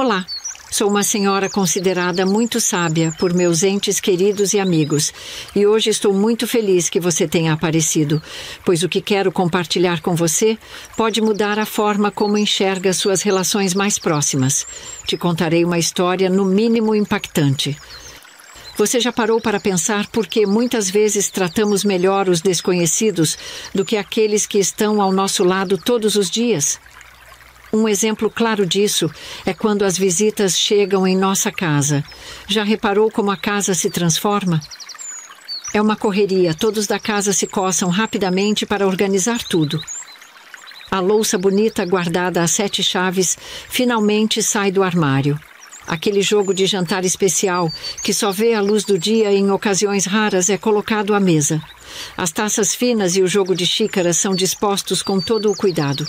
Olá, sou uma senhora considerada muito sábia por meus entes queridos e amigos, e hoje estou muito feliz que você tenha aparecido, pois o que quero compartilhar com você pode mudar a forma como enxerga suas relações mais próximas. Te contarei uma história no mínimo impactante. Você já parou para pensar por que muitas vezes tratamos melhor os desconhecidos do que aqueles que estão ao nosso lado todos os dias? Um exemplo claro disso é quando as visitas chegam em nossa casa. Já reparou como a casa se transforma? É uma correria, todos da casa se coçam rapidamente para organizar tudo. A louça bonita guardada a 7 chaves finalmente sai do armário. Aquele jogo de jantar especial, que só vê a luz do dia em ocasiões raras, é colocado à mesa. As taças finas e o jogo de xícaras são dispostos com todo o cuidado.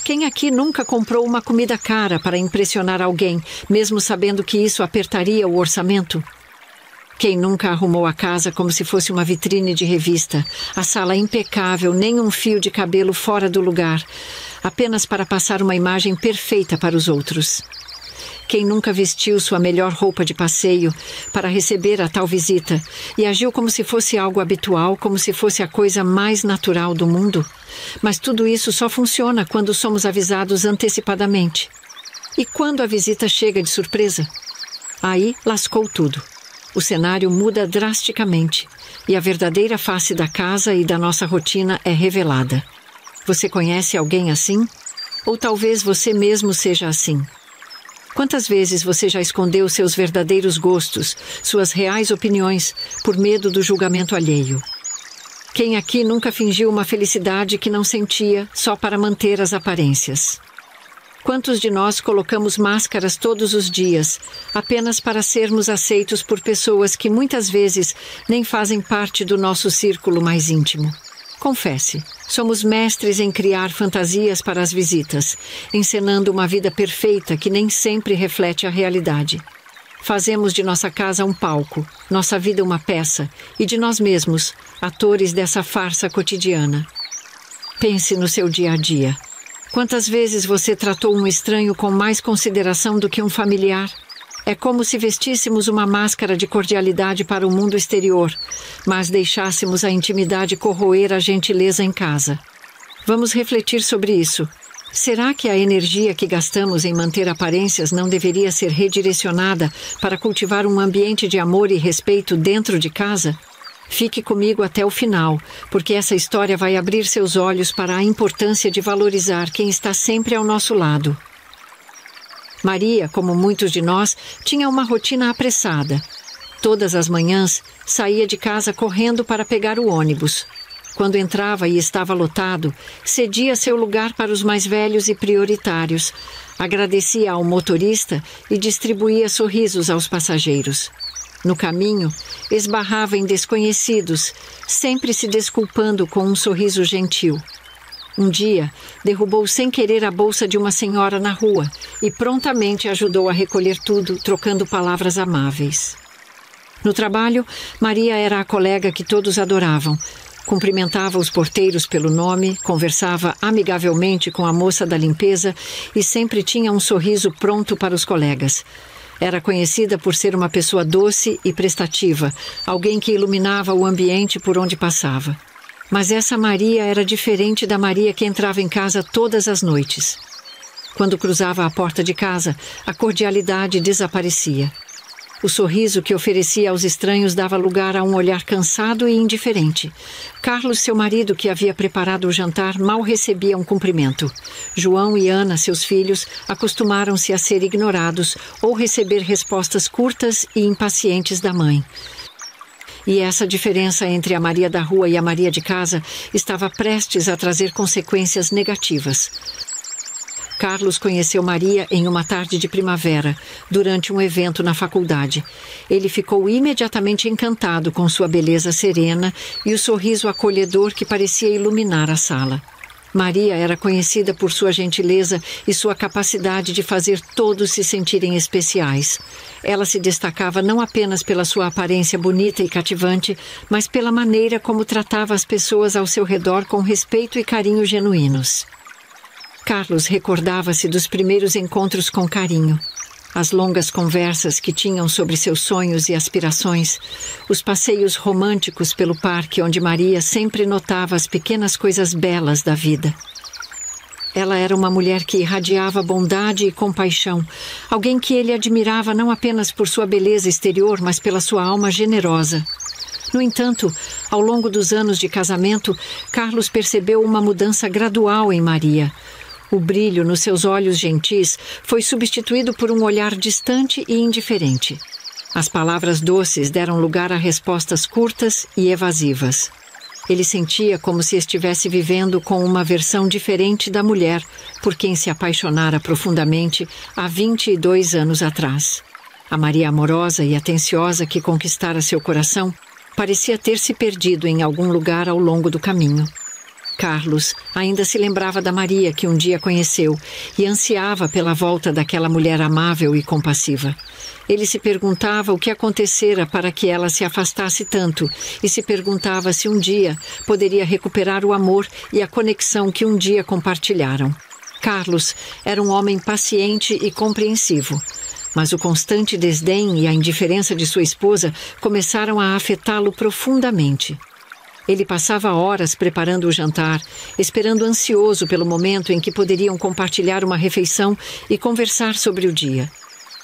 Quem aqui nunca comprou uma comida cara para impressionar alguém, mesmo sabendo que isso apertaria o orçamento? Quem nunca arrumou a casa como se fosse uma vitrine de revista, a sala impecável, nem um fio de cabelo fora do lugar, apenas para passar uma imagem perfeita para os outros? Quem nunca vestiu sua melhor roupa de passeio para receber a tal visita e agiu como se fosse algo habitual, como se fosse a coisa mais natural do mundo? Mas tudo isso só funciona quando somos avisados antecipadamente. E quando a visita chega de surpresa? Aí lascou tudo. O cenário muda drasticamente e a verdadeira face da casa e da nossa rotina é revelada. Você conhece alguém assim? Ou talvez você mesmo seja assim. Quantas vezes você já escondeu seus verdadeiros gostos, suas reais opiniões, por medo do julgamento alheio? Quem aqui nunca fingiu uma felicidade que não sentia só para manter as aparências? Quantos de nós colocamos máscaras todos os dias, apenas para sermos aceitos por pessoas que muitas vezes nem fazem parte do nosso círculo mais íntimo? Confesse, somos mestres em criar fantasias para as visitas, encenando uma vida perfeita que nem sempre reflete a realidade. Fazemos de nossa casa um palco, nossa vida uma peça, e de nós mesmos, atores dessa farsa cotidiana. Pense no seu dia a dia. Quantas vezes você tratou um estranho com mais consideração do que um familiar? É como se vestíssemos uma máscara de cordialidade para o mundo exterior, mas deixássemos a intimidade corroer a gentileza em casa. Vamos refletir sobre isso. Será que a energia que gastamos em manter aparências não deveria ser redirecionada para cultivar um ambiente de amor e respeito dentro de casa? Fique comigo até o final, porque essa história vai abrir seus olhos para a importância de valorizar quem está sempre ao nosso lado. Maria, como muitos de nós, tinha uma rotina apressada. Todas as manhãs, saía de casa correndo para pegar o ônibus. Quando entrava e estava lotado, cedia seu lugar para os mais velhos e prioritários, agradecia ao motorista e distribuía sorrisos aos passageiros. No caminho, esbarrava em desconhecidos, sempre se desculpando com um sorriso gentil. Um dia, derrubou sem querer a bolsa de uma senhora na rua e prontamente ajudou a recolher tudo, trocando palavras amáveis. No trabalho, Maria era a colega que todos adoravam. Cumprimentava os porteiros pelo nome, conversava amigavelmente com a moça da limpeza e sempre tinha um sorriso pronto para os colegas. Era conhecida por ser uma pessoa doce e prestativa, alguém que iluminava o ambiente por onde passava. Mas essa Maria era diferente da Maria que entrava em casa todas as noites. Quando cruzava a porta de casa, a cordialidade desaparecia. O sorriso que oferecia aos estranhos dava lugar a um olhar cansado e indiferente. Carlos, seu marido, que havia preparado o jantar, mal recebia um cumprimento. João e Ana, seus filhos, acostumaram-se a ser ignorados ou receber respostas curtas e impacientes da mãe. E essa diferença entre a Maria da rua e a Maria de casa estava prestes a trazer consequências negativas. Carlos conheceu Maria em uma tarde de primavera, durante um evento na faculdade. Ele ficou imediatamente encantado com sua beleza serena e o sorriso acolhedor que parecia iluminar a sala. Maria era conhecida por sua gentileza e sua capacidade de fazer todos se sentirem especiais. Ela se destacava não apenas pela sua aparência bonita e cativante, mas pela maneira como tratava as pessoas ao seu redor com respeito e carinho genuínos. Carlos recordava-se dos primeiros encontros com carinho. As longas conversas que tinham sobre seus sonhos e aspirações, os passeios românticos pelo parque onde Maria sempre notava as pequenas coisas belas da vida. Ela era uma mulher que irradiava bondade e compaixão, alguém que ele admirava não apenas por sua beleza exterior, mas pela sua alma generosa. No entanto, ao longo dos anos de casamento, Carlos percebeu uma mudança gradual em Maria. O brilho nos seus olhos gentis foi substituído por um olhar distante e indiferente. As palavras doces deram lugar a respostas curtas e evasivas. Ele sentia como se estivesse vivendo com uma versão diferente da mulher por quem se apaixonara profundamente há 22 anos atrás. A Maria amorosa e atenciosa que conquistara seu coração parecia ter se perdido em algum lugar ao longo do caminho. Carlos ainda se lembrava da Maria que um dia conheceu e ansiava pela volta daquela mulher amável e compassiva. Ele se perguntava o que acontecera para que ela se afastasse tanto e se perguntava se um dia poderia recuperar o amor e a conexão que um dia compartilharam. Carlos era um homem paciente e compreensivo, mas o constante desdém e a indiferença de sua esposa começaram a afetá-lo profundamente. Ele passava horas preparando o jantar, esperando ansioso pelo momento em que poderiam compartilhar uma refeição e conversar sobre o dia.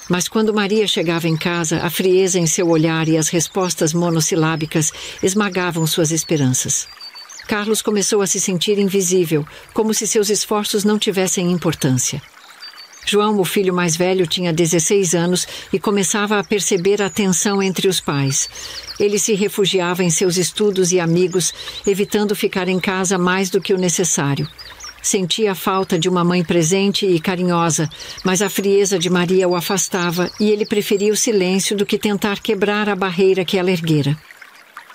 Mas quando Maria chegava em casa, a frieza em seu olhar e as respostas monossilábicas esmagavam suas esperanças. Carlos começou a se sentir invisível, como se seus esforços não tivessem importância. João, o filho mais velho, tinha 16 anos e começava a perceber a tensão entre os pais. Ele se refugiava em seus estudos e amigos, evitando ficar em casa mais do que o necessário. Sentia a falta de uma mãe presente e carinhosa, mas a frieza de Maria o afastava e ele preferia o silêncio do que tentar quebrar a barreira que ela erguera.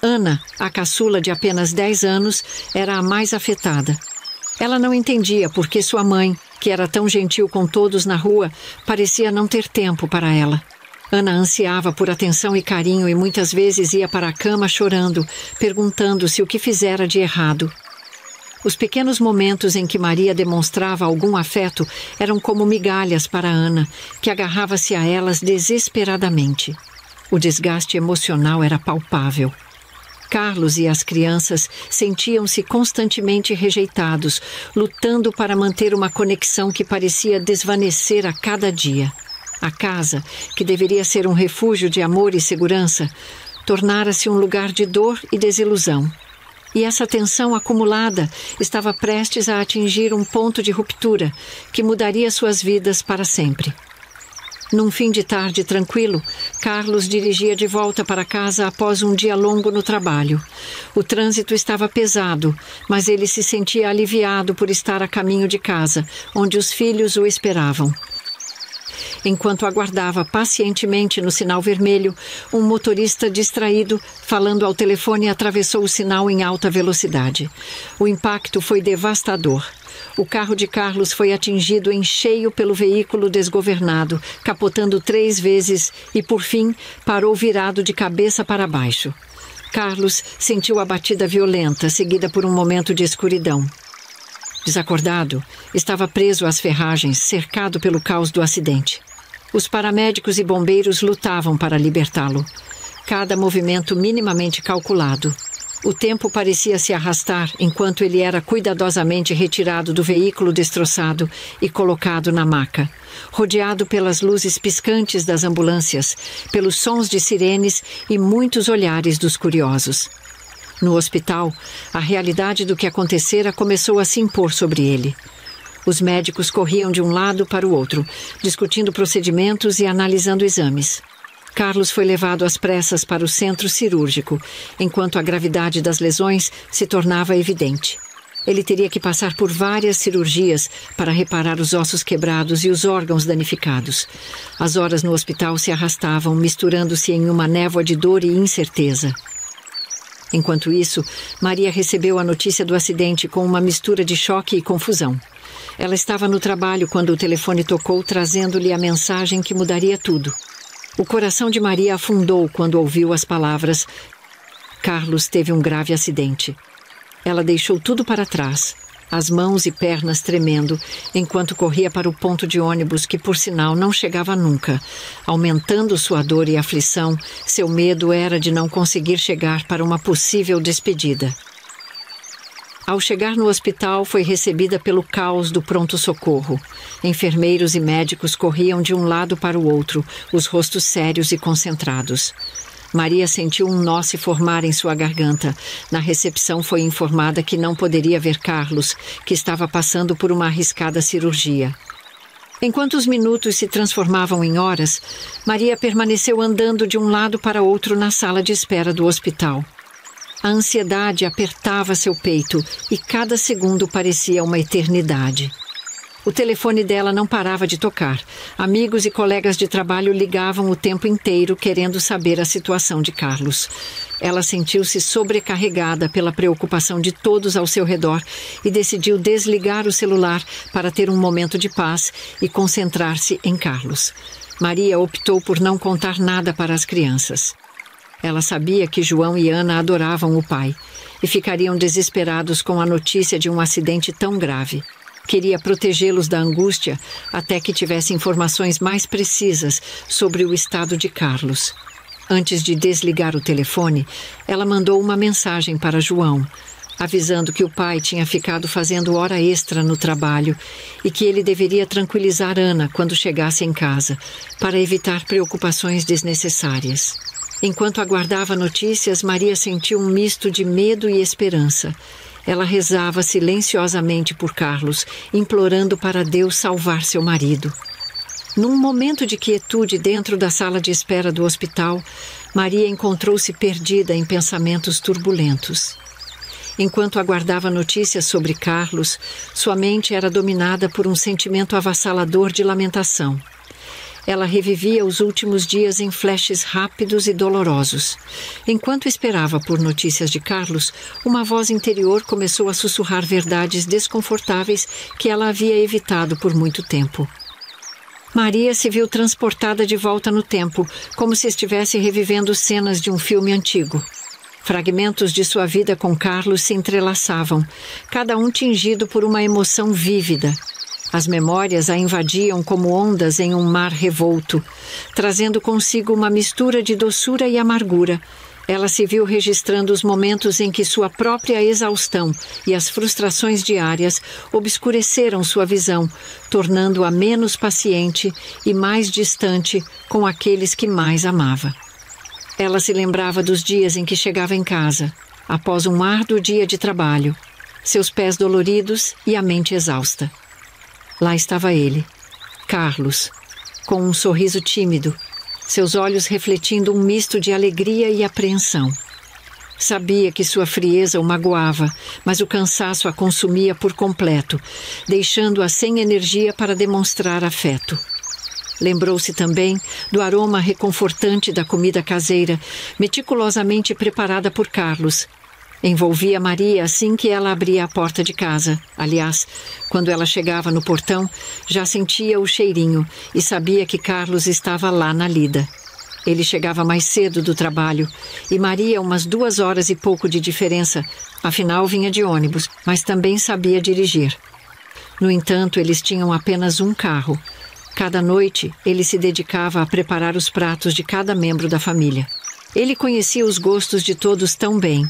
Ana, a caçula de apenas 10 anos, era a mais afetada. Ela não entendia por que sua mãe, que era tão gentil com todos na rua, parecia não ter tempo para ela. Ana ansiava por atenção e carinho e muitas vezes ia para a cama chorando, perguntando-se o que fizera de errado. Os pequenos momentos em que Maria demonstrava algum afeto eram como migalhas para Ana, que agarrava-se a elas desesperadamente. O desgaste emocional era palpável. Carlos e as crianças sentiam-se constantemente rejeitados, lutando para manter uma conexão que parecia desvanecer a cada dia. A casa, que deveria ser um refúgio de amor e segurança, tornara-se um lugar de dor e desilusão. E essa tensão acumulada estava prestes a atingir um ponto de ruptura que mudaria suas vidas para sempre. Num fim de tarde tranquilo, Carlos dirigia de volta para casa após um dia longo no trabalho. O trânsito estava pesado, mas ele se sentia aliviado por estar a caminho de casa, onde os filhos o esperavam. Enquanto aguardava pacientemente no sinal vermelho, um motorista distraído, falando ao telefone, atravessou o sinal em alta velocidade. O impacto foi devastador. O carro de Carlos foi atingido em cheio pelo veículo desgovernado, capotando 3 vezes e, por fim, parou virado de cabeça para baixo. Carlos sentiu a batida violenta, seguida por um momento de escuridão. Desacordado, estava preso às ferragens, cercado pelo caos do acidente. Os paramédicos e bombeiros lutavam para libertá-lo. Cada movimento minimamente calculado. O tempo parecia se arrastar enquanto ele era cuidadosamente retirado do veículo destroçado e colocado na maca, rodeado pelas luzes piscantes das ambulâncias, pelos sons de sirenes e muitos olhares dos curiosos. No hospital, a realidade do que acontecera começou a se impor sobre ele. Os médicos corriam de um lado para o outro, discutindo procedimentos e analisando exames. Carlos foi levado às pressas para o centro cirúrgico, enquanto a gravidade das lesões se tornava evidente. Ele teria que passar por várias cirurgias para reparar os ossos quebrados e os órgãos danificados. As horas no hospital se arrastavam, misturando-se em uma névoa de dor e incerteza. Enquanto isso, Maria recebeu a notícia do acidente com uma mistura de choque e confusão. Ela estava no trabalho quando o telefone tocou, trazendo-lhe a mensagem que mudaria tudo. O coração de Maria afundou quando ouviu as palavras: Carlos teve um grave acidente. Ela deixou tudo para trás. as mãos e pernas tremendo, enquanto corria para o ponto de ônibus que, por sinal, não chegava nunca. Aumentando sua dor e aflição, seu medo era de não conseguir chegar para uma possível despedida. Ao chegar no hospital, foi recebida pelo caos do pronto-socorro. Enfermeiros e médicos corriam de um lado para o outro, os rostos sérios e concentrados. Maria sentiu um nó se formar em sua garganta. Na recepção foi informada que não poderia ver Carlos, que estava passando por uma arriscada cirurgia. Enquanto os minutos se transformavam em horas, Maria permaneceu andando de um lado para outro na sala de espera do hospital. A ansiedade apertava seu peito e cada segundo parecia uma eternidade. O telefone dela não parava de tocar. Amigos e colegas de trabalho ligavam o tempo inteiro querendo saber a situação de Carlos. Ela sentiu-se sobrecarregada pela preocupação de todos ao seu redor e decidiu desligar o celular para ter um momento de paz e concentrar-se em Carlos. Maria optou por não contar nada para as crianças. Ela sabia que João e Ana adoravam o pai e ficariam desesperados com a notícia de um acidente tão grave. Queria protegê-los da angústia até que tivesse informações mais precisas sobre o estado de Carlos. Antes de desligar o telefone, ela mandou uma mensagem para João, avisando que o pai tinha ficado fazendo hora extra no trabalho e que ele deveria tranquilizar Ana quando chegasse em casa, para evitar preocupações desnecessárias. Enquanto aguardava notícias, Maria sentiu um misto de medo e esperança. Ela rezava silenciosamente por Carlos, implorando para Deus salvar seu marido. Num momento de quietude dentro da sala de espera do hospital, Maria encontrou-se perdida em pensamentos turbulentos. Enquanto aguardava notícias sobre Carlos, sua mente era dominada por um sentimento avassalador de lamentação. Ela revivia os últimos dias em flashes rápidos e dolorosos. Enquanto esperava por notícias de Carlos, uma voz interior começou a sussurrar verdades desconfortáveis que ela havia evitado por muito tempo. Maria se viu transportada de volta no tempo, como se estivesse revivendo cenas de um filme antigo. Fragmentos de sua vida com Carlos se entrelaçavam, cada um tingido por uma emoção vívida. As memórias a invadiam como ondas em um mar revolto, trazendo consigo uma mistura de doçura e amargura. Ela se viu registrando os momentos em que sua própria exaustão e as frustrações diárias obscureceram sua visão, tornando-a menos paciente e mais distante com aqueles que mais amava. Ela se lembrava dos dias em que chegava em casa, após um árduo dia de trabalho, seus pés doloridos e a mente exausta. Lá estava ele, Carlos, com um sorriso tímido, seus olhos refletindo um misto de alegria e apreensão. Sabia que sua frieza o magoava, mas o cansaço a consumia por completo, deixando-a sem energia para demonstrar afeto. Lembrou-se também do aroma reconfortante da comida caseira, meticulosamente preparada por Carlos. Envolvia Maria assim que ela abria a porta de casa. Aliás, quando ela chegava no portão, já sentia o cheirinho e sabia que Carlos estava lá na lida. Ele chegava mais cedo do trabalho e Maria umas 2 horas e pouco de diferença, afinal vinha de ônibus, mas também sabia dirigir. No entanto, eles tinham apenas um carro. Cada noite, ele se dedicava a preparar os pratos de cada membro da família. Ele conhecia os gostos de todos tão bem.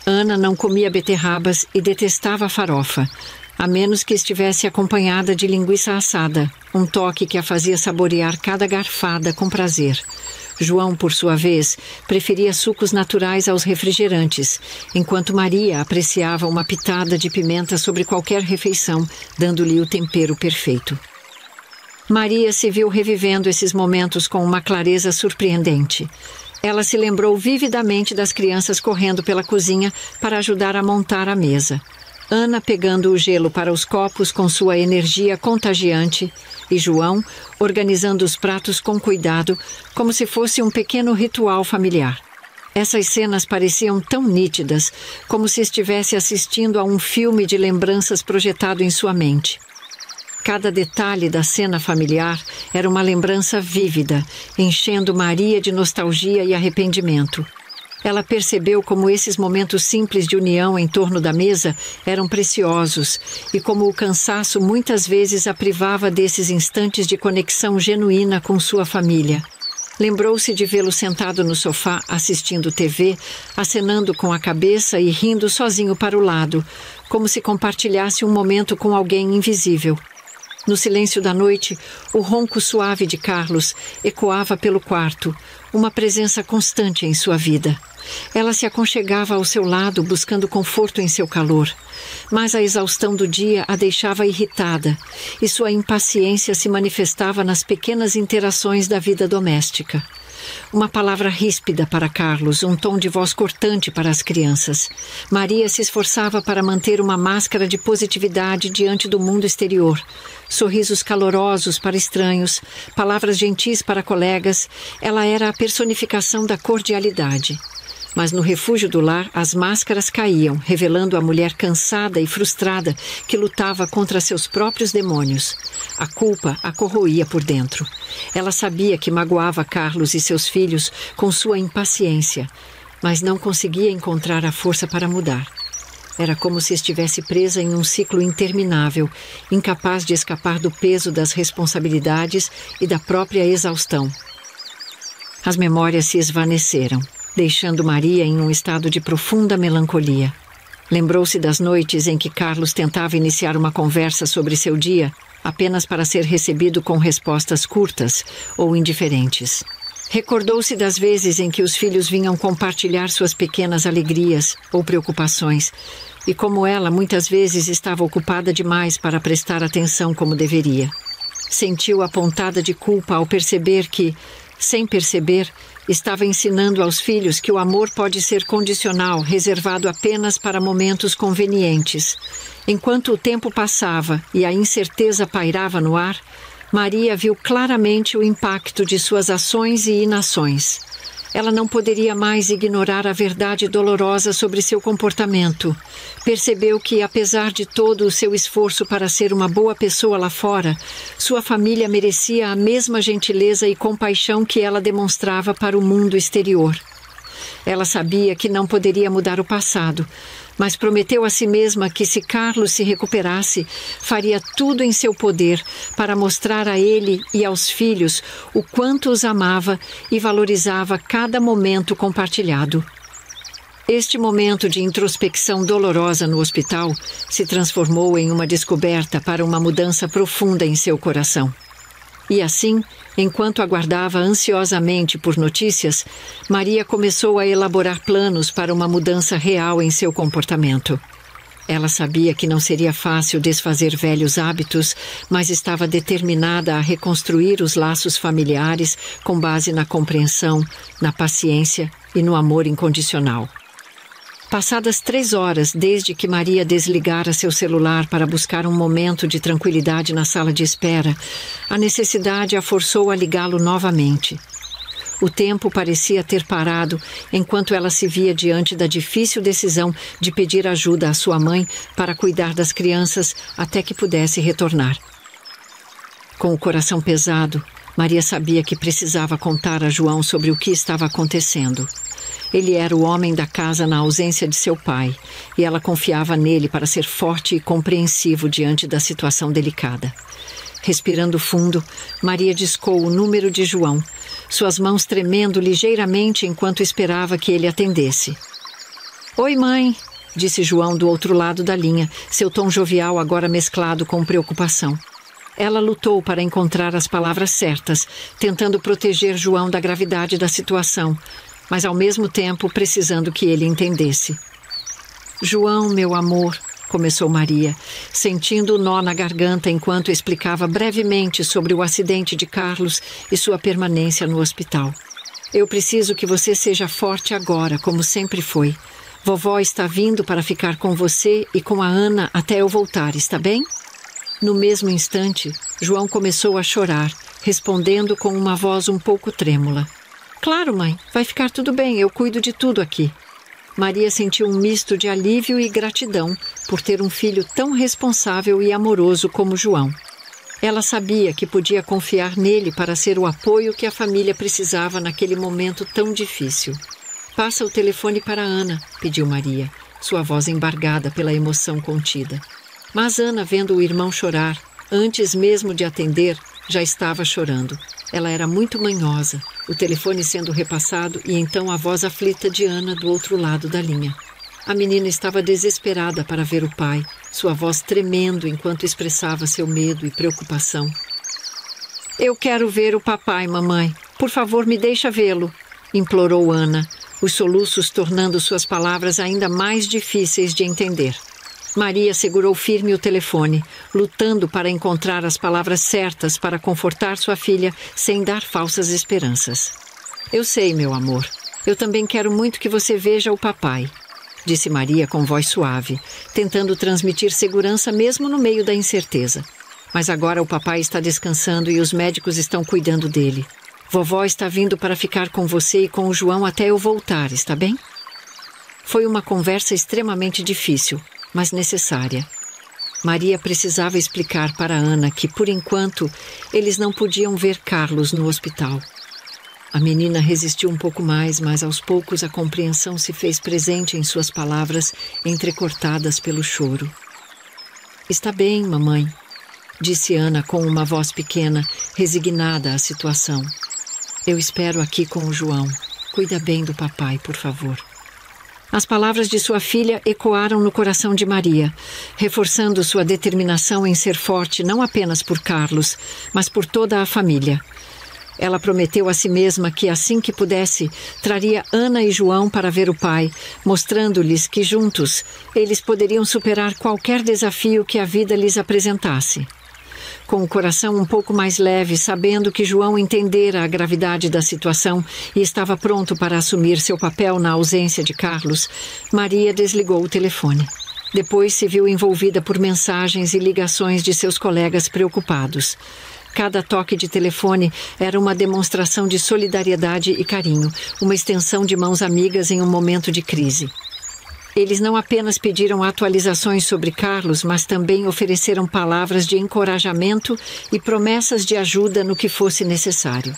Ana não comia beterrabas e detestava a farofa, a menos que estivesse acompanhada de linguiça assada, um toque que a fazia saborear cada garfada com prazer. João, por sua vez, preferia sucos naturais aos refrigerantes, enquanto Maria apreciava uma pitada de pimenta sobre qualquer refeição, dando-lhe o tempero perfeito. Maria se viu revivendo esses momentos com uma clareza surpreendente. Ela se lembrou vividamente das crianças correndo pela cozinha para ajudar a montar a mesa. Ana pegando o gelo para os copos com sua energia contagiante e João organizando os pratos com cuidado, como se fosse um pequeno ritual familiar. Essas cenas pareciam tão nítidas, como se estivesse assistindo a um filme de lembranças projetado em sua mente. Cada detalhe da cena familiar era uma lembrança vívida, enchendo Maria de nostalgia e arrependimento. Ela percebeu como esses momentos simples de união em torno da mesa eram preciosos e como o cansaço muitas vezes a privava desses instantes de conexão genuína com sua família. Lembrou-se de vê-lo sentado no sofá assistindo TV, acenando com a cabeça e rindo sozinho para o lado, como se compartilhasse um momento com alguém invisível. No silêncio da noite, o ronco suave de Carlos ecoava pelo quarto, uma presença constante em sua vida. Ela se aconchegava ao seu lado, buscando conforto em seu calor. Mas a exaustão do dia a deixava irritada, e sua impaciência se manifestava nas pequenas interações da vida doméstica. Uma palavra ríspida para Carlos, um tom de voz cortante para as crianças. Maria se esforçava para manter uma máscara de positividade diante do mundo exterior. Sorrisos calorosos para estranhos, palavras gentis para colegas. Ela era a personificação da cordialidade. Mas no refúgio do lar, as máscaras caíam, revelando a mulher cansada e frustrada que lutava contra seus próprios demônios. A culpa a corroía por dentro. Ela sabia que magoava Carlos e seus filhos com sua impaciência, mas não conseguia encontrar a força para mudar. Era como se estivesse presa em um ciclo interminável, incapaz de escapar do peso das responsabilidades e da própria exaustão. As memórias se esvaneceram, deixando Maria em um estado de profunda melancolia. Lembrou-se das noites em que Carlos tentava iniciar uma conversa sobre seu dia, apenas para ser recebido com respostas curtas ou indiferentes. Recordou-se das vezes em que os filhos vinham compartilhar suas pequenas alegrias ou preocupações, e como ela muitas vezes estava ocupada demais para prestar atenção como deveria. Sentiu a pontada de culpa ao perceber que, sem perceber, estava ensinando aos filhos que o amor pode ser condicional, reservado apenas para momentos convenientes. Enquanto o tempo passava e a incerteza pairava no ar, Maria viu claramente o impacto de suas ações e inações. Ela não poderia mais ignorar a verdade dolorosa sobre seu comportamento. Percebeu que, apesar de todo o seu esforço para ser uma boa pessoa lá fora, sua família merecia a mesma gentileza e compaixão que ela demonstrava para o mundo exterior. Ela sabia que não poderia mudar o passado, mas prometeu a si mesma que, se Carlos se recuperasse, faria tudo em seu poder para mostrar a ele e aos filhos o quanto os amava e valorizava cada momento compartilhado. Este momento de introspecção dolorosa no hospital se transformou em uma descoberta para uma mudança profunda em seu coração. E assim, enquanto aguardava ansiosamente por notícias, Maria começou a elaborar planos para uma mudança real em seu comportamento. Ela sabia que não seria fácil desfazer velhos hábitos, mas estava determinada a reconstruir os laços familiares com base na compreensão, na paciência e no amor incondicional. Passadas 3 horas desde que Maria desligara seu celular para buscar um momento de tranquilidade na sala de espera, a necessidade a forçou a ligá-lo novamente. O tempo parecia ter parado enquanto ela se via diante da difícil decisão de pedir ajuda à sua mãe para cuidar das crianças até que pudesse retornar. Com o coração pesado, Maria sabia que precisava contar a João sobre o que estava acontecendo. Ele era o homem da casa na ausência de seu pai, e ela confiava nele para ser forte e compreensivo diante da situação delicada. Respirando fundo, Maria discou o número de João, suas mãos tremendo ligeiramente enquanto esperava que ele atendesse. "Oi, mãe", disse João do outro lado da linha, seu tom jovial agora mesclado com preocupação. Ela lutou para encontrar as palavras certas, tentando proteger João da gravidade da situação, mas ao mesmo tempo precisando que ele entendesse. "João, meu amor", começou Maria, sentindo o nó na garganta enquanto explicava brevemente sobre o acidente de Carlos e sua permanência no hospital. "Eu preciso que você seja forte agora, como sempre foi. Vovó está vindo para ficar com você e com a Ana até eu voltar, está bem?" No mesmo instante, João começou a chorar, respondendo com uma voz um pouco trêmula. "Claro, mãe, vai ficar tudo bem, eu cuido de tudo aqui." Maria sentiu um misto de alívio e gratidão por ter um filho tão responsável e amoroso como João. Ela sabia que podia confiar nele para ser o apoio que a família precisava naquele momento tão difícil. Passa o telefone para Ana, pediu Maria, sua voz embargada pela emoção contida. Mas Ana, vendo o irmão chorar, antes mesmo de atender, já estava chorando. Ela era muito manhosa, o telefone sendo repassado e então a voz aflita de Ana do outro lado da linha. A menina estava desesperada para ver o pai, sua voz tremendo enquanto expressava seu medo e preocupação. Eu quero ver o papai, mamãe. Por favor, me deixa vê-lo, implorou Ana, os soluços tornando suas palavras ainda mais difíceis de entender. Maria segurou firme o telefone, lutando para encontrar as palavras certas para confortar sua filha sem dar falsas esperanças. Eu sei, meu amor. Eu também quero muito que você veja o papai, disse Maria com voz suave, tentando transmitir segurança mesmo no meio da incerteza. Mas agora o papai está descansando e os médicos estão cuidando dele. Vovó está vindo para ficar com você e com o João até eu voltar, está bem? Foi uma conversa extremamente difícil, mas necessária. Maria precisava explicar para Ana que, por enquanto, eles não podiam ver Carlos no hospital. A menina resistiu um pouco mais, mas aos poucos a compreensão se fez presente em suas palavras, entrecortadas pelo choro. Está bem, mamãe, disse Ana com uma voz pequena, resignada à situação. Eu espero aqui com o João. Cuida bem do papai, por favor. As palavras de sua filha ecoaram no coração de Maria, reforçando sua determinação em ser forte não apenas por Carlos, mas por toda a família. Ela prometeu a si mesma que, assim que pudesse, traria Ana e João para ver o pai, mostrando-lhes que, juntos, eles poderiam superar qualquer desafio que a vida lhes apresentasse. Com o coração um pouco mais leve, sabendo que João entendera a gravidade da situação e estava pronto para assumir seu papel na ausência de Carlos, Maria desligou o telefone. Depois se viu envolvida por mensagens e ligações de seus colegas preocupados. Cada toque de telefone era uma demonstração de solidariedade e carinho, uma extensão de mãos amigas em um momento de crise. Eles não apenas pediram atualizações sobre Carlos, mas também ofereceram palavras de encorajamento e promessas de ajuda no que fosse necessário.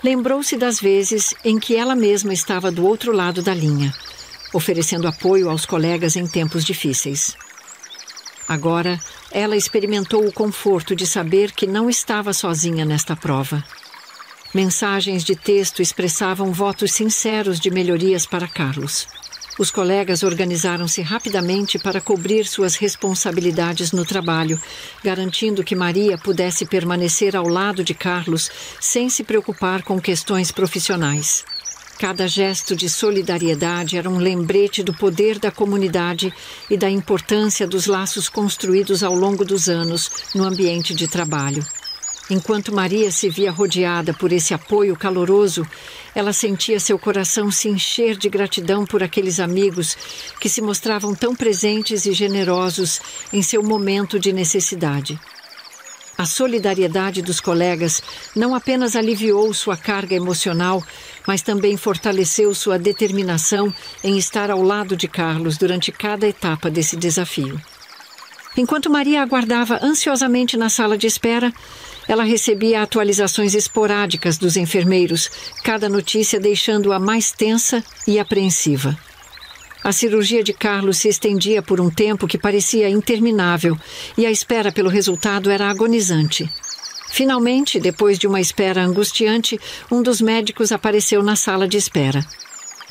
Lembrou-se das vezes em que ela mesma estava do outro lado da linha, oferecendo apoio aos colegas em tempos difíceis. Agora, ela experimentou o conforto de saber que não estava sozinha nesta prova. Mensagens de texto expressavam votos sinceros de melhorias para Carlos. Os colegas organizaram-se rapidamente para cobrir suas responsabilidades no trabalho, garantindo que Maria pudesse permanecer ao lado de Carlos sem se preocupar com questões profissionais. Cada gesto de solidariedade era um lembrete do poder da comunidade e da importância dos laços construídos ao longo dos anos no ambiente de trabalho. Enquanto Maria se via rodeada por esse apoio caloroso, ela sentia seu coração se encher de gratidão por aqueles amigos que se mostravam tão presentes e generosos em seu momento de necessidade. A solidariedade dos colegas não apenas aliviou sua carga emocional, mas também fortaleceu sua determinação em estar ao lado de Carlos durante cada etapa desse desafio. Enquanto Maria aguardava ansiosamente na sala de espera, ela recebia atualizações esporádicas dos enfermeiros, cada notícia deixando-a mais tensa e apreensiva. A cirurgia de Carlos se estendia por um tempo que parecia interminável e a espera pelo resultado era agonizante. Finalmente, depois de uma espera angustiante, um dos médicos apareceu na sala de espera.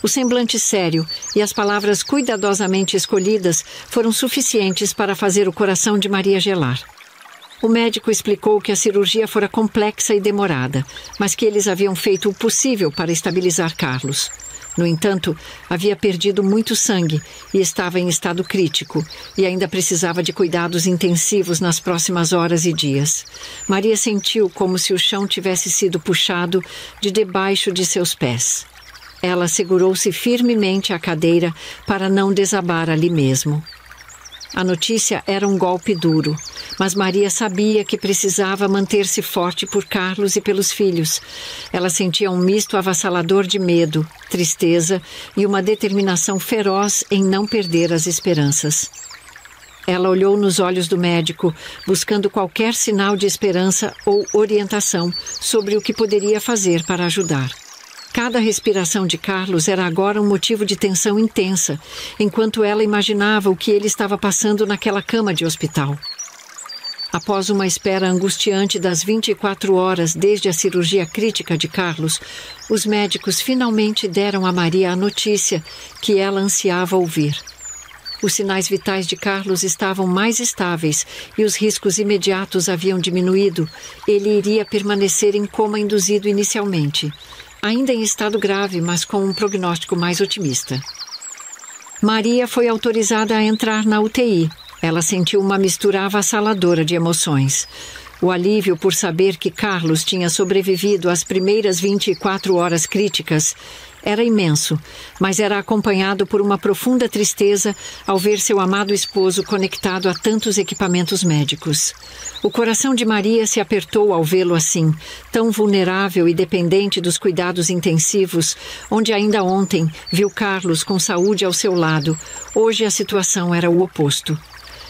O semblante sério e as palavras cuidadosamente escolhidas foram suficientes para fazer o coração de Maria gelar. O médico explicou que a cirurgia fora complexa e demorada, mas que eles haviam feito o possível para estabilizar Carlos. No entanto, havia perdido muito sangue e estava em estado crítico, e ainda precisava de cuidados intensivos nas próximas horas e dias. Maria sentiu como se o chão tivesse sido puxado de debaixo de seus pés. Ela segurou-se firmemente à cadeira para não desabar ali mesmo. A notícia era um golpe duro, mas Maria sabia que precisava manter-se forte por Carlos e pelos filhos. Ela sentia um misto avassalador de medo, tristeza e uma determinação feroz em não perder as esperanças. Ela olhou nos olhos do médico, buscando qualquer sinal de esperança ou orientação sobre o que poderia fazer para ajudar. Cada respiração de Carlos era agora um motivo de tensão intensa, enquanto ela imaginava o que ele estava passando naquela cama de hospital. Após uma espera angustiante das 24 horas desde a cirurgia crítica de Carlos, os médicos finalmente deram a Maria a notícia que ela ansiava ouvir. Os sinais vitais de Carlos estavam mais estáveis e os riscos imediatos haviam diminuído. Ele iria permanecer em coma induzido inicialmente, ainda em estado grave, mas com um prognóstico mais otimista. Maria foi autorizada a entrar na UTI. Ela sentiu uma mistura avassaladora de emoções. O alívio por saber que Carlos tinha sobrevivido às primeiras 24 horas críticas era imenso, mas era acompanhado por uma profunda tristeza ao ver seu amado esposo conectado a tantos equipamentos médicos. O coração de Maria se apertou ao vê-lo assim, tão vulnerável e dependente dos cuidados intensivos, onde ainda ontem viu Carlos com saúde ao seu lado. Hoje a situação era o oposto.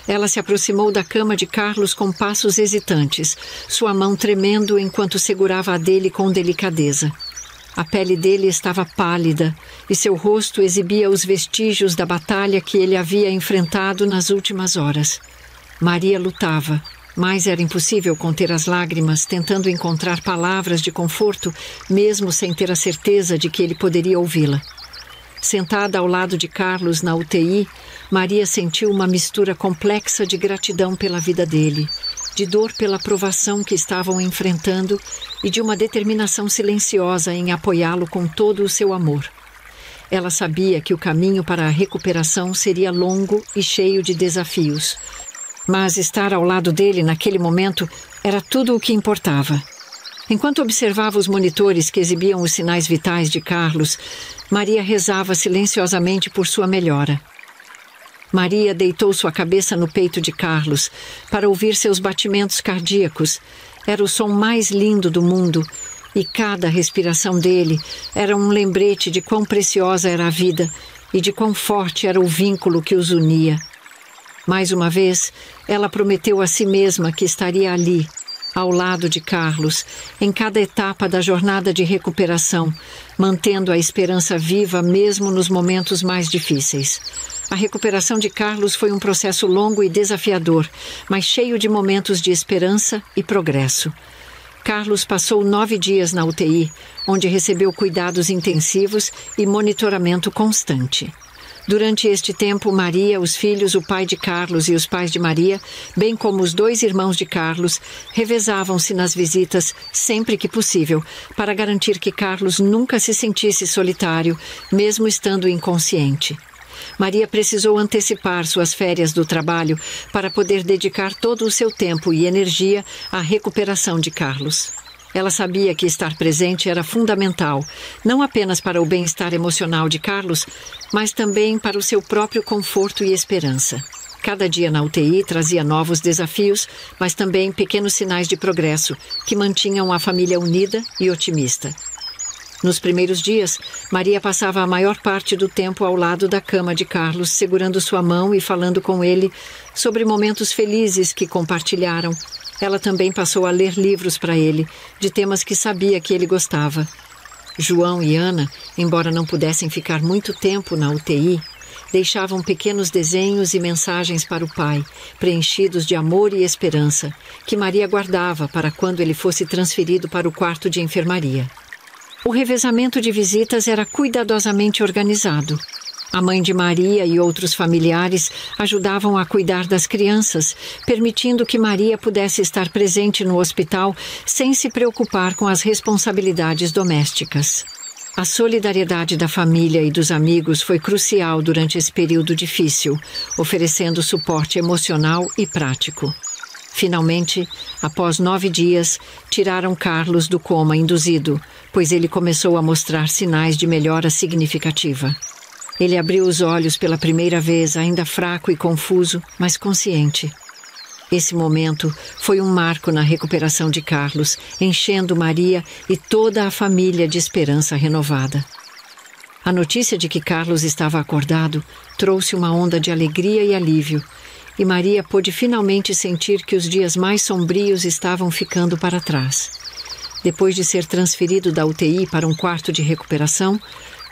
Ela se aproximou da cama de Carlos com passos hesitantes, sua mão tremendo enquanto segurava a dele com delicadeza. A pele dele estava pálida e seu rosto exibia os vestígios da batalha que ele havia enfrentado nas últimas horas. Maria lutava, mas era impossível conter as lágrimas, tentando encontrar palavras de conforto, mesmo sem ter a certeza de que ele poderia ouvi-la. Sentada ao lado de Carlos na UTI, Maria sentiu uma mistura complexa de gratidão pela vida dele, de dor pela provação que estavam enfrentando e de uma determinação silenciosa em apoiá-lo com todo o seu amor. Ela sabia que o caminho para a recuperação seria longo e cheio de desafios, mas estar ao lado dele naquele momento era tudo o que importava. Enquanto observava os monitores que exibiam os sinais vitais de Carlos, Maria rezava silenciosamente por sua melhora. Maria deitou sua cabeça no peito de Carlos para ouvir seus batimentos cardíacos. Era o som mais lindo do mundo e cada respiração dele era um lembrete de quão preciosa era a vida e de quão forte era o vínculo que os unia. Mais uma vez, ela prometeu a si mesma que estaria ali, ao lado de Carlos, em cada etapa da jornada de recuperação, mantendo a esperança viva mesmo nos momentos mais difíceis. A recuperação de Carlos foi um processo longo e desafiador, mas cheio de momentos de esperança e progresso. Carlos passou 9 dias na UTI, onde recebeu cuidados intensivos e monitoramento constante. Durante este tempo, Maria, os filhos, o pai de Carlos e os pais de Maria, bem como os 2 irmãos de Carlos, revezavam-se nas visitas sempre que possível, para garantir que Carlos nunca se sentisse solitário, mesmo estando inconsciente. Maria precisou antecipar suas férias do trabalho para poder dedicar todo o seu tempo e energia à recuperação de Carlos. Ela sabia que estar presente era fundamental, não apenas para o bem-estar emocional de Carlos, mas também para o seu próprio conforto e esperança. Cada dia na UTI trazia novos desafios, mas também pequenos sinais de progresso que mantinham a família unida e otimista. Nos primeiros dias, Maria passava a maior parte do tempo ao lado da cama de Carlos, segurando sua mão e falando com ele sobre momentos felizes que compartilharam. Ela também passou a ler livros para ele, de temas que sabia que ele gostava. João e Ana, embora não pudessem ficar muito tempo na UTI, deixavam pequenos desenhos e mensagens para o pai, preenchidos de amor e esperança, que Maria guardava para quando ele fosse transferido para o quarto de enfermaria. O revezamento de visitas era cuidadosamente organizado. A mãe de Maria e outros familiares ajudavam a cuidar das crianças, permitindo que Maria pudesse estar presente no hospital sem se preocupar com as responsabilidades domésticas. A solidariedade da família e dos amigos foi crucial durante esse período difícil, oferecendo suporte emocional e prático. Finalmente, após 9 dias, tiraram Carlos do coma induzido, pois ele começou a mostrar sinais de melhora significativa. Ele abriu os olhos pela primeira vez, ainda fraco e confuso, mas consciente. Esse momento foi um marco na recuperação de Carlos, enchendo Maria e toda a família de esperança renovada. A notícia de que Carlos estava acordado trouxe uma onda de alegria e alívio, e Maria pôde finalmente sentir que os dias mais sombrios estavam ficando para trás. Depois de ser transferido da UTI para um quarto de recuperação,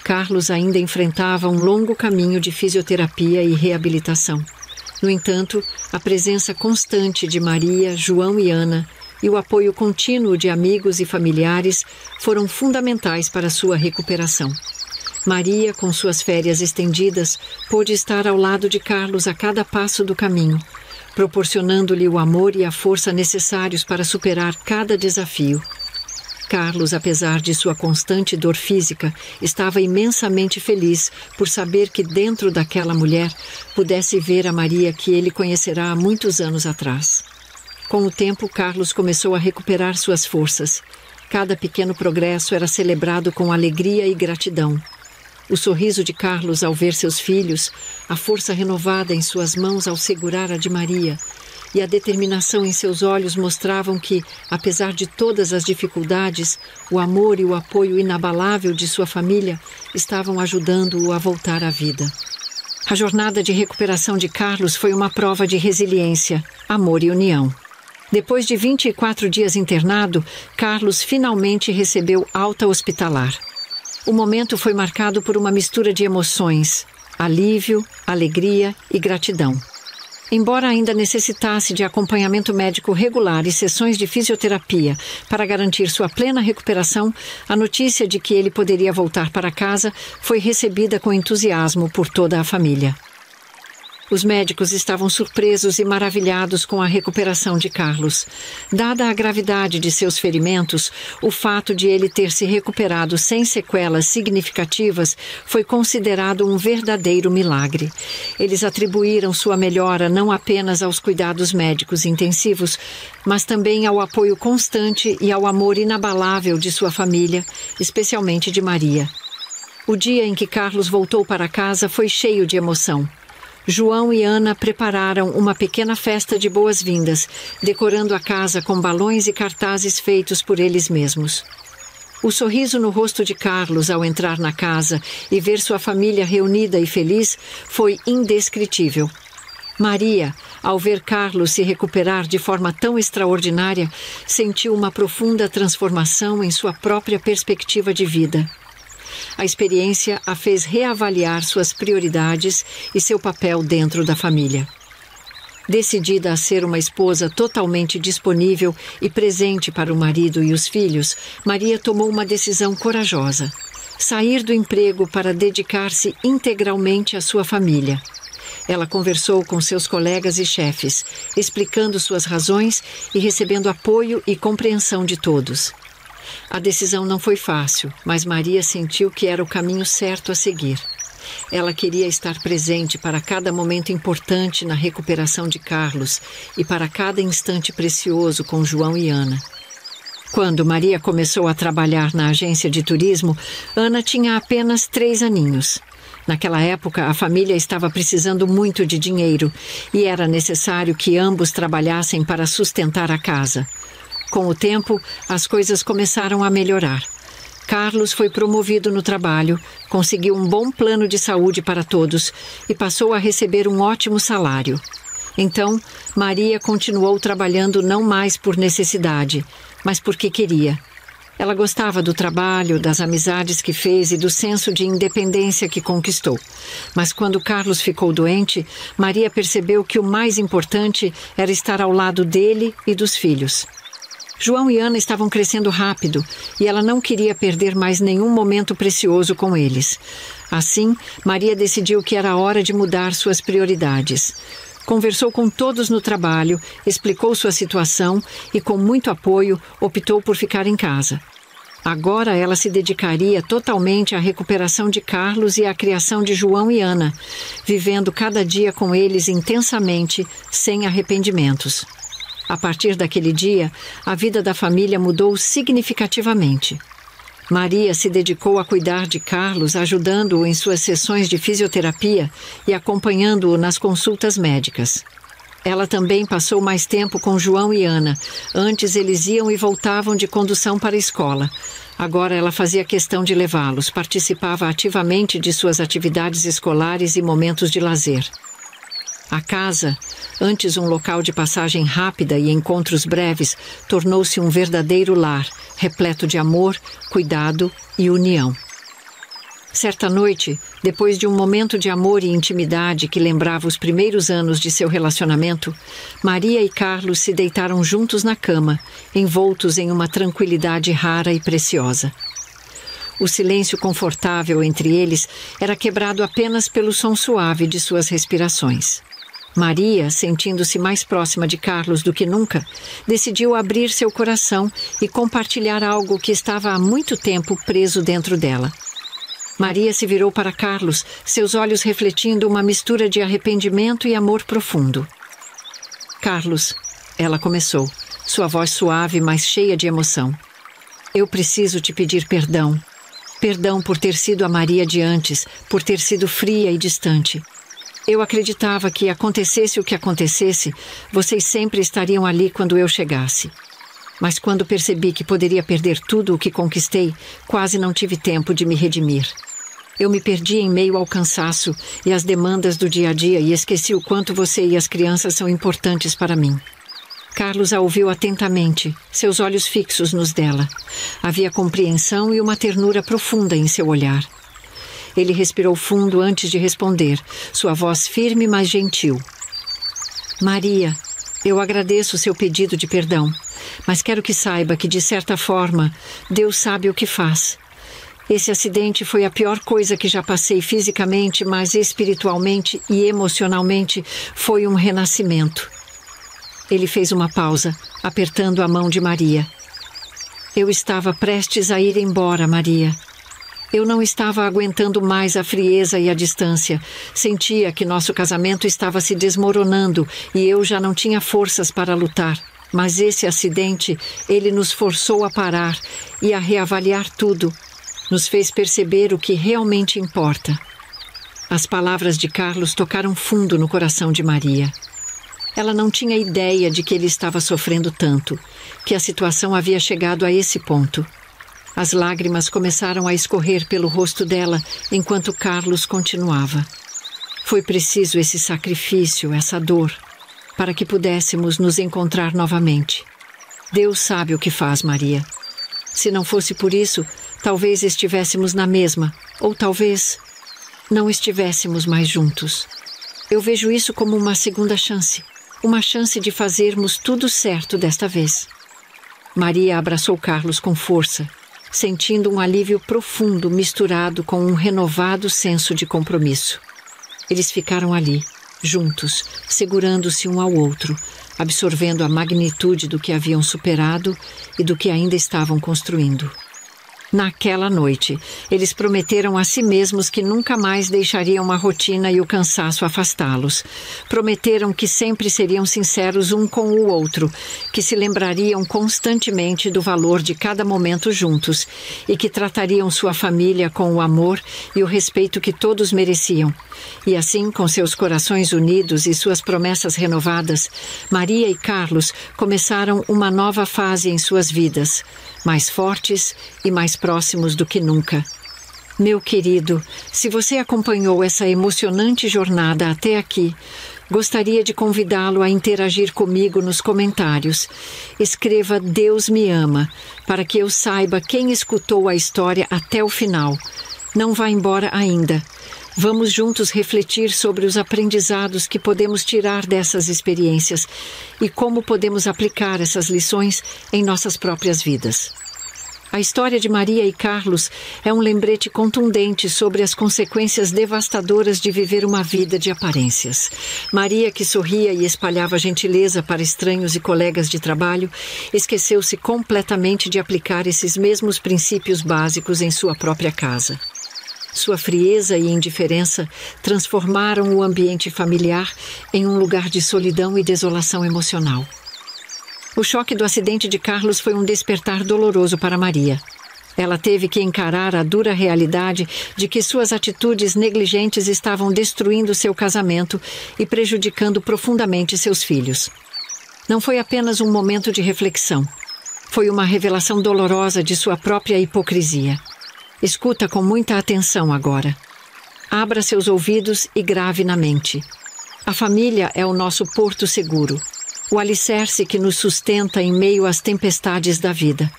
Carlos ainda enfrentava um longo caminho de fisioterapia e reabilitação. No entanto, a presença constante de Maria, João e Ana e o apoio contínuo de amigos e familiares foram fundamentais para sua recuperação. Maria, com suas férias estendidas, pôde estar ao lado de Carlos a cada passo do caminho, proporcionando-lhe o amor e a força necessários para superar cada desafio. Carlos, apesar de sua constante dor física, estava imensamente feliz por saber que dentro daquela mulher pudesse ver a Maria que ele conhecerá há muitos anos atrás. Com o tempo, Carlos começou a recuperar suas forças. Cada pequeno progresso era celebrado com alegria e gratidão. O sorriso de Carlos ao ver seus filhos, a força renovada em suas mãos ao segurar a de Maria e a determinação em seus olhos mostravam que, apesar de todas as dificuldades, o amor e o apoio inabalável de sua família estavam ajudando-o a voltar à vida. A jornada de recuperação de Carlos foi uma prova de resiliência, amor e união. Depois de 24 dias internado, Carlos finalmente recebeu alta hospitalar. O momento foi marcado por uma mistura de emoções, alívio, alegria e gratidão. Embora ainda necessitasse de acompanhamento médico regular e sessões de fisioterapia para garantir sua plena recuperação, a notícia de que ele poderia voltar para casa foi recebida com entusiasmo por toda a família. Os médicos estavam surpresos e maravilhados com a recuperação de Carlos. Dada a gravidade de seus ferimentos, o fato de ele ter se recuperado sem sequelas significativas foi considerado um verdadeiro milagre. Eles atribuíram sua melhora não apenas aos cuidados médicos intensivos, mas também ao apoio constante e ao amor inabalável de sua família, especialmente de Maria. O dia em que Carlos voltou para casa foi cheio de emoção. João e Ana prepararam uma pequena festa de boas-vindas, decorando a casa com balões e cartazes feitos por eles mesmos. O sorriso no rosto de Carlos ao entrar na casa e ver sua família reunida e feliz foi indescritível. Maria, ao ver Carlos se recuperar de forma tão extraordinária, sentiu uma profunda transformação em sua própria perspectiva de vida. A experiência a fez reavaliar suas prioridades e seu papel dentro da família. Decidida a ser uma esposa totalmente disponível e presente para o marido e os filhos, Maria tomou uma decisão corajosa: sair do emprego para dedicar-se integralmente à sua família. Ela conversou com seus colegas e chefes, explicando suas razões e recebendo apoio e compreensão de todos. A decisão não foi fácil, mas Maria sentiu que era o caminho certo a seguir. Ela queria estar presente para cada momento importante na recuperação de Carlos e para cada instante precioso com João e Ana. Quando Maria começou a trabalhar na agência de turismo, Ana tinha apenas 3 aninhos. Naquela época, a família estava precisando muito de dinheiro e era necessário que ambos trabalhassem para sustentar a casa. Com o tempo, as coisas começaram a melhorar. Carlos foi promovido no trabalho, conseguiu um bom plano de saúde para todos e passou a receber um ótimo salário. Então, Maria continuou trabalhando não mais por necessidade, mas porque queria. Ela gostava do trabalho, das amizades que fez e do senso de independência que conquistou. Mas quando Carlos ficou doente, Maria percebeu que o mais importante era estar ao lado dele e dos filhos. João e Ana estavam crescendo rápido e ela não queria perder mais nenhum momento precioso com eles. Assim, Maria decidiu que era hora de mudar suas prioridades. Conversou com todos no trabalho, explicou sua situação e, com muito apoio, optou por ficar em casa. Agora ela se dedicaria totalmente à recuperação de Carlos e à criação de João e Ana, vivendo cada dia com eles intensamente, sem arrependimentos. A partir daquele dia, a vida da família mudou significativamente. Maria se dedicou a cuidar de Carlos, ajudando-o em suas sessões de fisioterapia e acompanhando-o nas consultas médicas. Ela também passou mais tempo com João e Ana. Antes eles iam e voltavam de condução para a escola. Agora ela fazia questão de levá-los, participava ativamente de suas atividades escolares e momentos de lazer. A casa, antes um local de passagem rápida e encontros breves, tornou-se um verdadeiro lar, repleto de amor, cuidado e união. Certa noite, depois de um momento de amor e intimidade que lembrava os primeiros anos de seu relacionamento, Maria e Carlos se deitaram juntos na cama, envoltos em uma tranquilidade rara e preciosa. O silêncio confortável entre eles era quebrado apenas pelo som suave de suas respirações. Maria, sentindo-se mais próxima de Carlos do que nunca, decidiu abrir seu coração e compartilhar algo que estava há muito tempo preso dentro dela. Maria se virou para Carlos, seus olhos refletindo uma mistura de arrependimento e amor profundo. Carlos, ela começou, sua voz suave, mas cheia de emoção. Eu preciso te pedir perdão. Perdão por ter sido a Maria de antes, por ter sido fria e distante. Eu acreditava que, acontecesse o que acontecesse, vocês sempre estariam ali quando eu chegasse. Mas quando percebi que poderia perder tudo o que conquistei, quase não tive tempo de me redimir. Eu me perdi em meio ao cansaço e às demandas do dia a dia e esqueci o quanto você e as crianças são importantes para mim. Carlos a ouviu atentamente, seus olhos fixos nos dela. Havia compreensão e uma ternura profunda em seu olhar. Ele respirou fundo antes de responder, sua voz firme, mas gentil. Maria, eu agradeço o seu pedido de perdão, mas quero que saiba que, de certa forma, Deus sabe o que faz. Esse acidente foi a pior coisa que já passei fisicamente, mas espiritualmente e emocionalmente foi um renascimento. Ele fez uma pausa, apertando a mão de Maria. Eu estava prestes a ir embora, Maria. Eu não estava aguentando mais a frieza e a distância. Sentia que nosso casamento estava se desmoronando e eu já não tinha forças para lutar. Mas esse acidente, ele nos forçou a parar e a reavaliar tudo. Nos fez perceber o que realmente importa. As palavras de Carlos tocaram fundo no coração de Maria. Ela não tinha ideia de que ele estava sofrendo tanto, que a situação havia chegado a esse ponto. As lágrimas começaram a escorrer pelo rosto dela enquanto Carlos continuava. Foi preciso esse sacrifício, essa dor, para que pudéssemos nos encontrar novamente. Deus sabe o que faz, Maria. Se não fosse por isso, talvez estivéssemos na mesma, ou talvez não estivéssemos mais juntos. Eu vejo isso como uma segunda chance, uma chance de fazermos tudo certo desta vez. Maria abraçou Carlos com força, sentindo um alívio profundo misturado com um renovado senso de compromisso. Eles ficaram ali, juntos, segurando-se um ao outro, absorvendo a magnitude do que haviam superado e do que ainda estavam construindo. Naquela noite, eles prometeram a si mesmos que nunca mais deixariam a rotina e o cansaço afastá-los. Prometeram que sempre seriam sinceros um com o outro, que se lembrariam constantemente do valor de cada momento juntos e que tratariam sua família com o amor e o respeito que todos mereciam. E assim, com seus corações unidos e suas promessas renovadas, Maria e Carlos começaram uma nova fase em suas vidas, mais fortes e mais próximos do que nunca. Meu querido, se você acompanhou essa emocionante jornada até aqui, gostaria de convidá-lo a interagir comigo nos comentários. Escreva "Deus me ama", para que eu saiba quem escutou a história até o final. Não vá embora ainda. Vamos juntos refletir sobre os aprendizados que podemos tirar dessas experiências e como podemos aplicar essas lições em nossas próprias vidas. A história de Maria e Carlos é um lembrete contundente sobre as consequências devastadoras de viver uma vida de aparências. Maria, que sorria e espalhava gentileza para estranhos e colegas de trabalho, esqueceu-se completamente de aplicar esses mesmos princípios básicos em sua própria casa. Sua frieza e indiferença transformaram o ambiente familiar em um lugar de solidão e desolação emocional. O choque do acidente de Carlos foi um despertar doloroso para Maria. Ela teve que encarar a dura realidade de que suas atitudes negligentes estavam destruindo seu casamento e prejudicando profundamente seus filhos. Não foi apenas um momento de reflexão. Foi uma revelação dolorosa de sua própria hipocrisia. Escuta com muita atenção agora. Abra seus ouvidos e grave na mente. A família é o nosso porto seguro, o alicerce que nos sustenta em meio às tempestades da vida.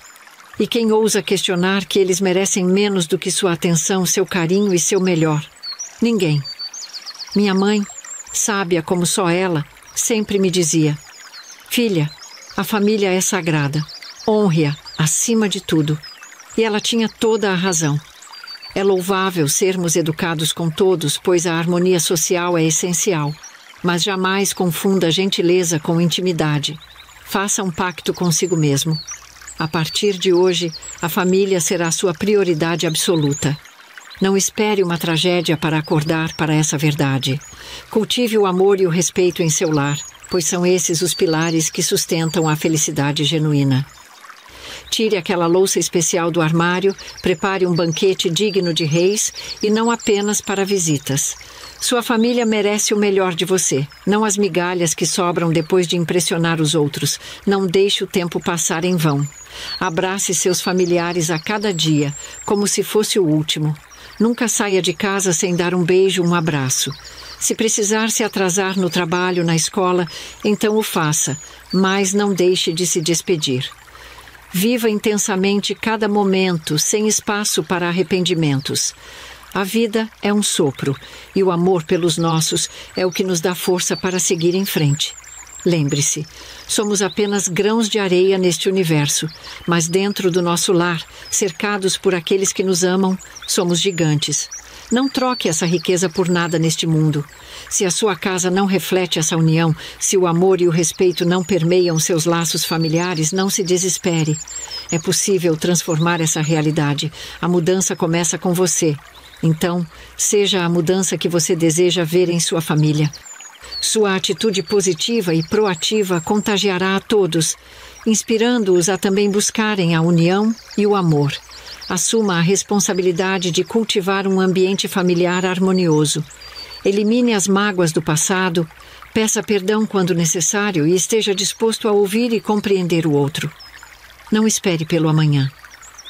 E quem ousa questionar que eles merecem menos do que sua atenção, seu carinho e seu melhor? Ninguém. Minha mãe, sábia como só ela, sempre me dizia: filha, a família é sagrada, honre-a acima de tudo. E ela tinha toda a razão. É louvável sermos educados com todos, pois a harmonia social é essencial. Mas jamais confunda gentileza com intimidade. Faça um pacto consigo mesmo. A partir de hoje, a família será sua prioridade absoluta. Não espere uma tragédia para acordar para essa verdade. Cultive o amor e o respeito em seu lar, pois são esses os pilares que sustentam a felicidade genuína. Tire aquela louça especial do armário, prepare um banquete digno de reis e não apenas para visitas. Sua família merece o melhor de você, não as migalhas que sobram depois de impressionar os outros. Não deixe o tempo passar em vão. Abrace seus familiares a cada dia, como se fosse o último. Nunca saia de casa sem dar um beijo, um abraço. Se precisar se atrasar no trabalho, na escola, então o faça, mas não deixe de se despedir. Viva intensamente cada momento, sem espaço para arrependimentos. A vida é um sopro, e o amor pelos nossos é o que nos dá força para seguir em frente. Lembre-se, somos apenas grãos de areia neste universo, mas dentro do nosso lar, cercados por aqueles que nos amam, somos gigantes. Não troque essa riqueza por nada neste mundo. Se a sua casa não reflete essa união, se o amor e o respeito não permeiam seus laços familiares, não se desespere. É possível transformar essa realidade. A mudança começa com você. Então, seja a mudança que você deseja ver em sua família. Sua atitude positiva e proativa contagiará a todos, inspirando-os a também buscarem a união e o amor. Assuma a responsabilidade de cultivar um ambiente familiar harmonioso. Elimine as mágoas do passado, peça perdão quando necessário e esteja disposto a ouvir e compreender o outro. Não espere pelo amanhã.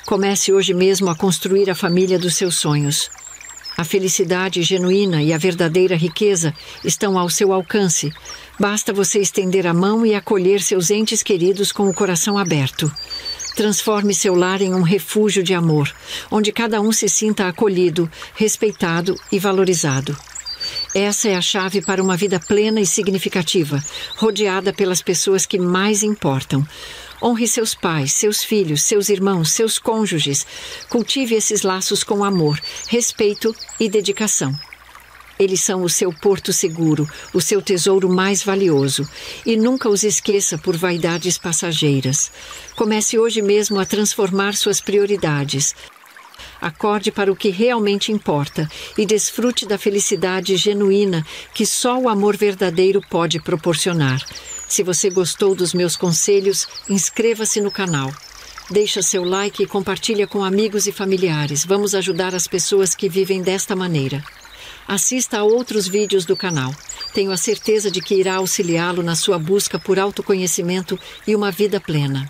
Comece hoje mesmo a construir a família dos seus sonhos. A felicidade genuína e a verdadeira riqueza estão ao seu alcance. Basta você estender a mão e acolher seus entes queridos com o coração aberto. Transforme seu lar em um refúgio de amor, onde cada um se sinta acolhido, respeitado e valorizado. Essa é a chave para uma vida plena e significativa, rodeada pelas pessoas que mais importam. Honre seus pais, seus filhos, seus irmãos, seus cônjuges. Cultive esses laços com amor, respeito e dedicação. Eles são o seu porto seguro, o seu tesouro mais valioso. E nunca os esqueça por vaidades passageiras. Comece hoje mesmo a transformar suas prioridades. Acorde para o que realmente importa e desfrute da felicidade genuína que só o amor verdadeiro pode proporcionar. Se você gostou dos meus conselhos, inscreva-se no canal. Deixa seu like e compartilha com amigos e familiares. Vamos ajudar as pessoas que vivem desta maneira. Assista a outros vídeos do canal. Tenho a certeza de que irá auxiliá-lo na sua busca por autoconhecimento e uma vida plena.